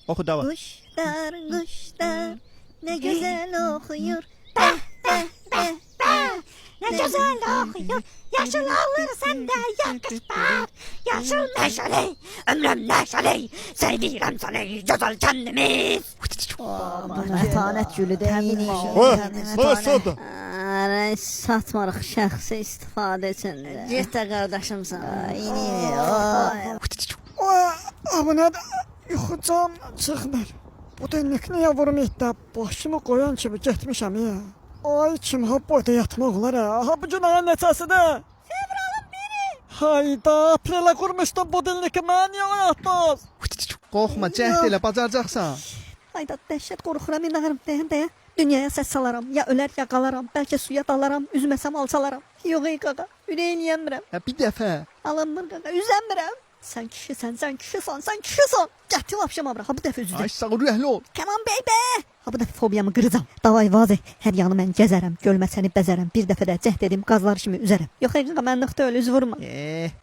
Oxu da var. Kuşlar kuşlar ne güzel okuyor. Deh deh deh deh. Ne güzel okuyor. Yaşıl alır sende yakışlar. Yaşıl neşeli, ömrüm neşeli. Sevirəm seni güzel kendimiz. Bu mətanət gülüdür. Nasıl da? Satmarıq şəxsi istifadə üçün. Get də qardaşımsan. Bu nədir? Yuxucam çıxmır. Bu dənlik niyə vurmayıb başımı qoyan kimi getmişəm ya. Ay kim ha boyda yatmaq olar ha. Ha bu gün ayın neçəsidir? Fevralın biri. Hayda, aprelə qurmuşdum bu dənlik mən niyə oyatmaz? Qorxma, cəhd elə bacaracaqsan. Ayda dəhşət qorxuram, inanırım deyəm. Dünyaya səs salaram, ya ölər ya qalaram. Bəlkə suya dalaram, üzməsəm alçalaram. Yox ey qaqa, ürəyin yəmirəm. Bir dəfə. Alınmır qaqa, üzənmirəm. Sən kişisən, sən kişisən, sən kişisən. Gətir vapşam abra, ha bu dəfə üzücəm. Ay sağ ol, rəhli ol. Come on baby. Ha bu dəfə fobiyamı qıracam. Davay vazih, hər yanı mən gəzərəm, gölməsəni bəzərəm. Bir dəfə də cəhd edim, qazlar kimi üzərəm. Yox ey qaqa, mən nöqtə öl, üz vurma.